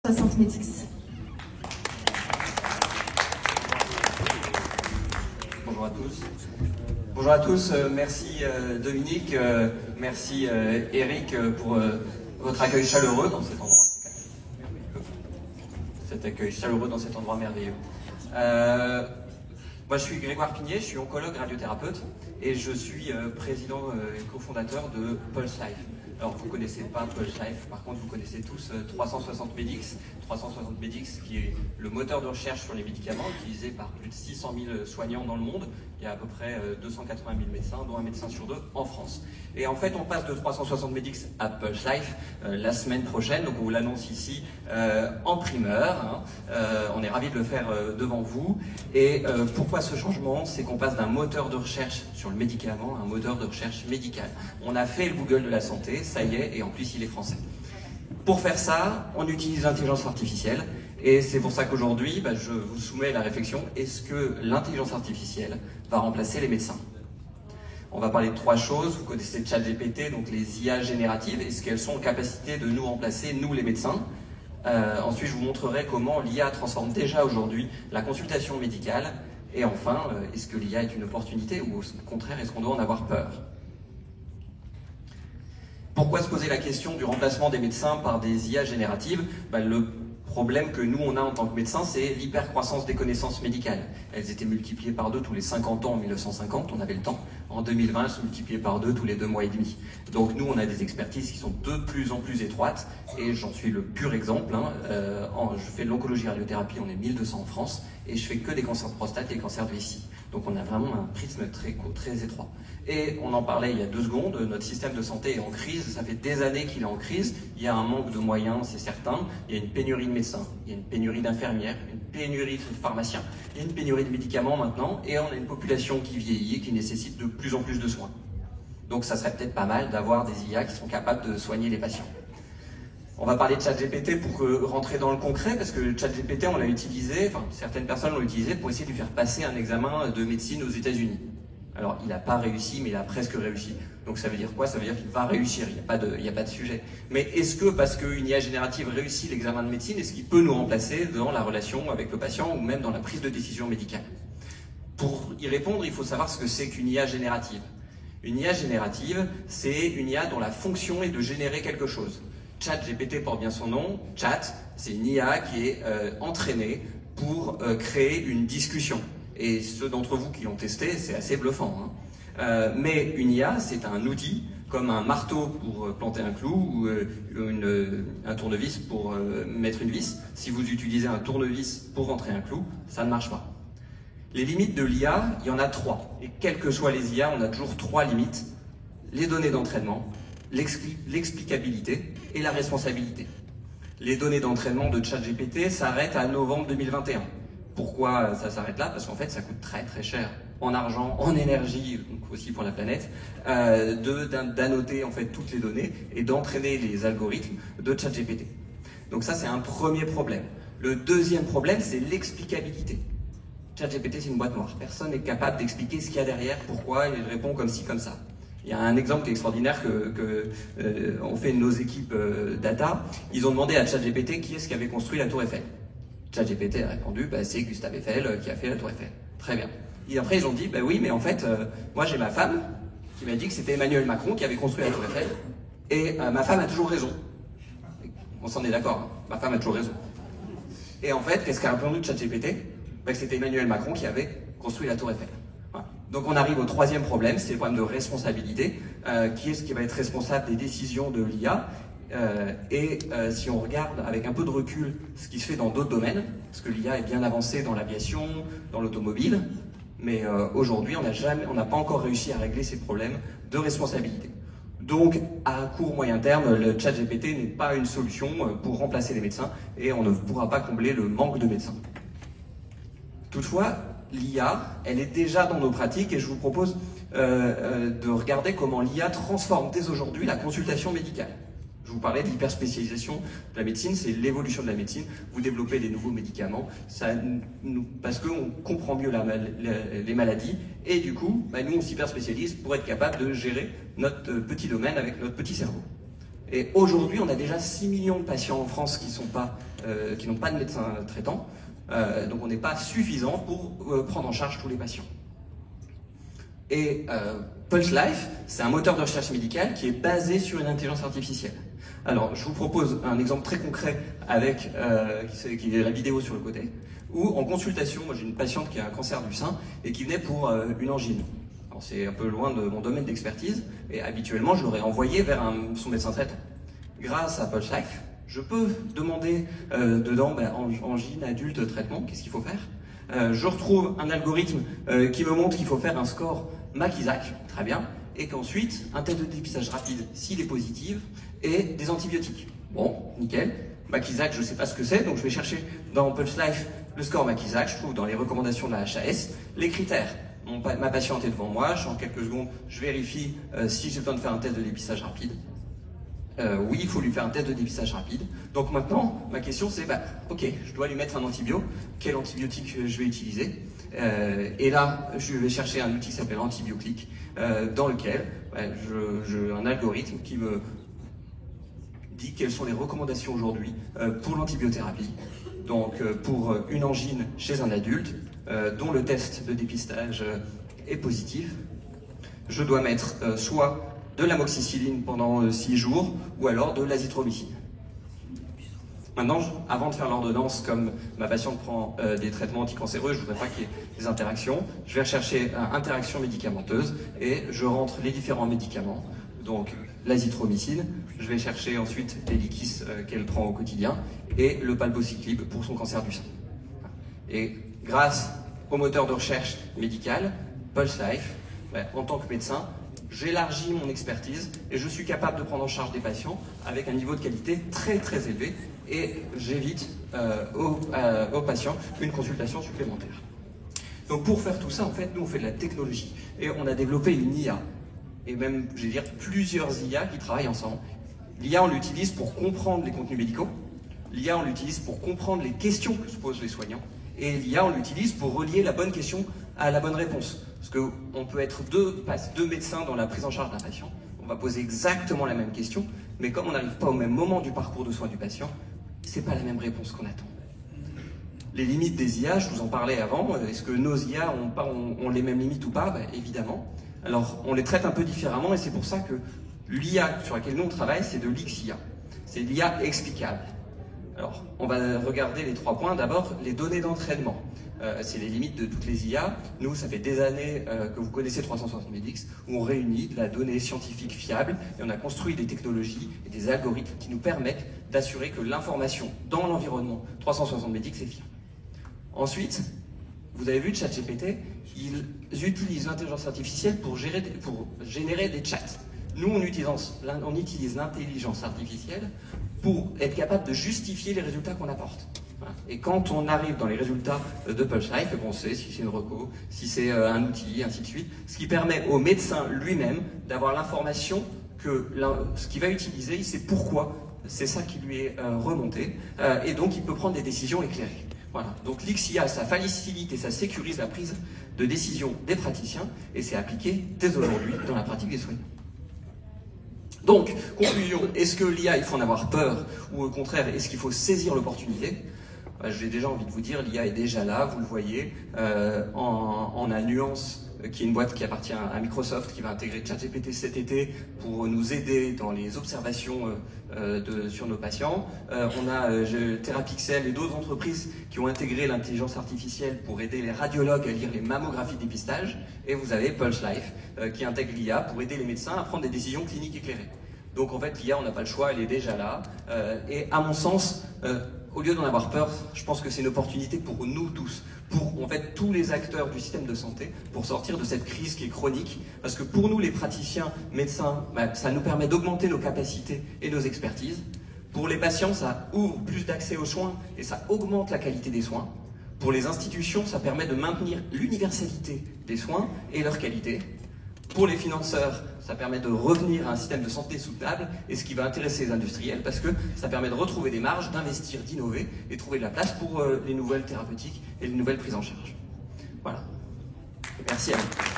60 Medix. Bonjour à tous. Bonjour à tous, merci Dominique, merci Eric pour votre accueil chaleureux dans cet endroit. Cet accueil chaleureux dans cet endroit merveilleux. Moi je suis Grégoire Pignet, je suis oncologue radiothérapeute et je suis président et cofondateur de Pulse Life. Alors vous ne connaissez pas Pulse Life, par contre vous connaissez tous 360 Medix. 360 Medix qui est le moteur de recherche sur les médicaments utilisé par plus de 600 000 soignants dans le monde. Il y a à peu près 280 000 médecins, dont un médecin sur deux en France. Et en fait on passe de 360 Medix à Pulse Life la semaine prochaine, donc on vous l'annonce ici en primeur. On est ravis de le faire devant vous. Et pourquoi ce changement? C'est qu'on passe d'un moteur de recherche sur le médicament à un moteur de recherche médical. On a fait le Google de la santé, ça y est, et en plus il est français. Pour faire ça, on utilise l'intelligence artificielle, et c'est pour ça qu'aujourd'hui, je vous soumets la réflexion, est-ce que l'intelligence artificielle va remplacer les médecins? On va parler de trois choses. Vous connaissez ChatGPT, donc les IA génératives, est-ce qu'elles sont en capacité de nous remplacer, nous les médecins? Ensuite, je vous montrerai comment l'IA transforme déjà aujourd'hui la consultation médicale. Et enfin, est-ce que l'IA est une opportunité ou au contraire, est-ce qu'on doit en avoir peur? Pourquoi se poser la question du remplacement des médecins par des IA génératives? Le problème que nous on a en tant que médecins, c'est l'hypercroissance des connaissances médicales. Elles étaient multipliées par 2 tous les 50 ans en 1950, on avait le temps. En 2020, elles sont multipliées par 2 tous les 2 mois et demi. Donc nous, on a des expertises qui sont de plus en plus étroites, et j'en suis le pur exemple. Je fais de l'oncologie radiothérapie, on est 1200 en France, et je fais que des cancers de prostate et des cancers de vessie. Donc on a vraiment un prisme très étroit. Et on en parlait il y a 2 secondes, notre système de santé est en crise, ça fait des années qu'il est en crise, il y a un manque de moyens, c'est certain, il y a une pénurie de médecins, il y a une pénurie d'infirmières, une pénurie de pharmaciens, il y a une pénurie de médicaments maintenant, et on a une population qui vieillit et qui nécessite de plus en plus de soins. Donc ça serait peut-être pas mal d'avoir des IA qui sont capables de soigner les patients. On va parler de ChatGPT pour rentrer dans le concret, parce que ChatGPT, on l'a utilisé, certaines personnes l'ont utilisé pour essayer de lui faire passer un examen de médecine aux États-Unis. Alors, il n'a pas réussi, mais il a presque réussi. Donc ça veut dire quoi? Ça veut dire qu'il va réussir, il n'y a pas de sujet. Mais est-ce que, parce qu'une IA générative réussit l'examen de médecine, est-ce qu'il peut nous remplacer dans la relation avec le patient ou même dans la prise de décision médicale? Pour y répondre, il faut savoir ce que c'est qu'une IA générative. Une IA générative, c'est une IA dont la fonction est de générer quelque chose. ChatGPT porte bien son nom. Chat, c'est une IA qui est entraînée pour créer une discussion. Et ceux d'entre vous qui l'ont testé, c'est assez bluffant. Mais une IA, c'est un outil, comme un marteau pour planter un clou ou un tournevis pour mettre une vis. Si vous utilisez un tournevis pour rentrer un clou, ça ne marche pas. Les limites de l'IA, il y en a 3. Et quelles que soient les IA, on a toujours 3 limites. Les données d'entraînement, l'explicabilité et la responsabilité. Les données d'entraînement de ChatGPT s'arrêtent à novembre 2021. Pourquoi ça s'arrête là? Parce qu'en fait, ça coûte très cher en argent, en énergie, donc aussi pour la planète, d'annoter en fait toutes les données et d'entraîner les algorithmes de ChatGPT. Donc ça, c'est un premier problème. Le deuxième problème, c'est l'explicabilité. ChatGPT, c'est une boîte noire. Personne n'est capable d'expliquer ce qu'il y a derrière, pourquoi il répond comme ci, comme ça. Il y a un exemple qui est extraordinaire on fait nos équipes data. Ils ont demandé à ChatGPT qui est-ce qui avait construit la Tour Eiffel. ChatGPT a répondu, c'est Gustave Eiffel qui a fait la Tour Eiffel. Très bien. Et après, ils ont dit, oui, mais en fait, moi j'ai ma femme qui m'a dit que c'était Emmanuel Macron qui avait construit la Tour Eiffel. Et ma femme a toujours raison. On s'en est d'accord, ma femme a toujours raison. Et en fait, qu'est-ce qu'a répondu ChatGPT? Que c'était Emmanuel Macron qui avait construit la Tour Eiffel. Voilà. Donc on arrive au troisième problème, c'est le problème de responsabilité. Qui est-ce qui va être responsable des décisions de l'IA? Si on regarde avec un peu de recul ce qui se fait dans d'autres domaines, parce que l'IA est bien avancée dans l'aviation, dans l'automobile, mais aujourd'hui on n'a pas encore réussi à régler ces problèmes de responsabilité. Donc à court moyen terme, le ChatGPT n'est pas une solution pour remplacer les médecins et on ne pourra pas combler le manque de médecins. Toutefois, l'IA, elle est déjà dans nos pratiques et je vous propose de regarder comment l'IA transforme dès aujourd'hui la consultation médicale. Je vous parlais de l'hyperspécialisation de la médecine, c'est l'évolution de la médecine. Vous développez des nouveaux médicaments parce qu'on comprend mieux les maladies et du coup, nous on s'hyperspécialise pour être capable de gérer notre petit domaine avec notre petit cerveau. Et aujourd'hui, on a déjà 6 millions de patients en France qui n'ont pas de médecin traitant. Donc on n'est pas suffisant pour prendre en charge tous les patients. Et Pulse Life, c'est un moteur de recherche médicale qui est basé sur une intelligence artificielle. Alors, je vous propose un exemple très concret avec qui est la vidéo sur le côté, où en consultation, moi j'ai une patiente qui a un cancer du sein et qui venait pour une angine. Alors c'est un peu loin de mon domaine d'expertise, et habituellement je l'aurais envoyé vers son médecin traitant. Grâce à Pulse Life, je peux demander dedans angine, adulte, traitement, qu'est-ce qu'il faut faire. Je retrouve un algorithme qui me montre qu'il faut faire un score MAC-ISAC, très bien, et qu'ensuite, un test de dépistage rapide s'il est positif, et des antibiotiques. Bon, nickel. MAC-ISAC, je ne sais pas ce que c'est, donc je vais chercher dans Pulse Life le score MAC-ISAC, je trouve dans les recommandations de la HAS les critères. Ma patiente est devant moi, en quelques secondes, je vérifie si j'ai besoin de faire un test de dépistage rapide. Oui, il faut lui faire un test de dépistage rapide. Donc maintenant, ma question c'est, ok, je dois lui mettre un antibio. Quel antibiotique je vais utiliser? Et là, je vais chercher un outil qui s'appelle AntibioClick, dans lequel j'ai un algorithme qui me dit quelles sont les recommandations aujourd'hui pour l'antibiothérapie. Donc pour une angine chez un adulte, dont le test de dépistage est positif, je dois mettre soit de l'amoxicilline pendant 6 jours, ou alors de l'azithromycine. Maintenant, avant de faire l'ordonnance, comme ma patiente prend des traitements anticancéreux, je ne voudrais pas qu'il y ait des interactions. Je vais rechercher interaction médicamenteuse et je rentre les différents médicaments. Donc l'azithromycine, je vais chercher ensuite les liquis qu'elle prend au quotidien et le palbociclib pour son cancer du sein. Et grâce au moteur de recherche médicale, Pulse Life, en tant que médecin, j'élargis mon expertise et je suis capable de prendre en charge des patients avec un niveau de qualité très très élevé et j'évite aux patients une consultation supplémentaire. Donc pour faire tout ça, en fait, nous on fait de la technologie et on a développé une IA et même, je vais dire, plusieurs IA qui travaillent ensemble. L'IA, on l'utilise pour comprendre les contenus médicaux, l'IA, on l'utilise pour comprendre les questions que se posent les soignants, et l'IA, on l'utilise pour relier la bonne question à la bonne réponse. Parce qu'on peut être deux médecins dans la prise en charge d'un patient, on va poser exactement la même question, mais comme on n'arrive pas au même moment du parcours de soins du patient, c'est pas la même réponse qu'on attend. Les limites des IA, je vous en parlais avant, est-ce que nos IA ont les mêmes limites ou pas? Évidemment. Alors, on les traite un peu différemment et c'est pour ça que l'IA sur laquelle nous on travaille, c'est de l'XIA. C'est l'IA explicable. Alors, on va regarder les 3 points. D'abord, les données d'entraînement. C'est les limites de toutes les IA. Nous, ça fait des années que vous connaissez 360medX, où on réunit de la donnée scientifique fiable et on a construit des technologies et des algorithmes qui nous permettent d'assurer que l'information dans l'environnement 360medX est fiable. Ensuite, vous avez vu ChatGPT, ils utilisent l'intelligence artificielle pour générer des chats. Nous, on utilise l'intelligence artificielle pour être capable de justifier les résultats qu'on apporte. Voilà. Et quand on arrive dans les résultats de Pulse Life, on sait si c'est une reco, si c'est un outil, ainsi de suite, ce qui permet au médecin lui-même d'avoir l'information que ce qu'il va utiliser, il sait pourquoi, c'est ça qui lui est remonté, et donc il peut prendre des décisions éclairées. Voilà. Donc l'XIA, ça facilite et ça sécurise la prise de décision des praticiens, et c'est appliqué dès aujourd'hui dans la pratique des soignants. Donc, conclusion, est-ce que l'IA, il faut en avoir peur, ou au contraire, est-ce qu'il faut saisir l'opportunité? J'ai déjà envie de vous dire, l'IA est déjà là, vous le voyez. On a Nuance, qui est une boîte qui appartient à Microsoft, qui va intégrer ChatGPT cet été pour nous aider dans les observations sur nos patients. On a Therapixel et d'autres entreprises qui ont intégré l'intelligence artificielle pour aider les radiologues à lire les mammographies de dépistage. Et vous avez Pulse Life qui intègre l'IA pour aider les médecins à prendre des décisions cliniques éclairées. Donc en fait, l'IA, on n'a pas le choix, elle est déjà là. Et à mon sens, au lieu d'en avoir peur, je pense que c'est une opportunité pour nous tous, pour en fait tous les acteurs du système de santé, pour sortir de cette crise qui est chronique. Parce que pour nous, les praticiens, médecins, ça nous permet d'augmenter nos capacités et nos expertises. Pour les patients, ça ouvre plus d'accès aux soins et ça augmente la qualité des soins. Pour les institutions, ça permet de maintenir l'universalité des soins et leur qualité. Pour les financeurs, ça permet de revenir à un système de santé soutenable, et ce qui va intéresser les industriels, parce que ça permet de retrouver des marges, d'investir, d'innover, et trouver de la place pour les nouvelles thérapeutiques et les nouvelles prises en charge. Voilà. Merci à vous.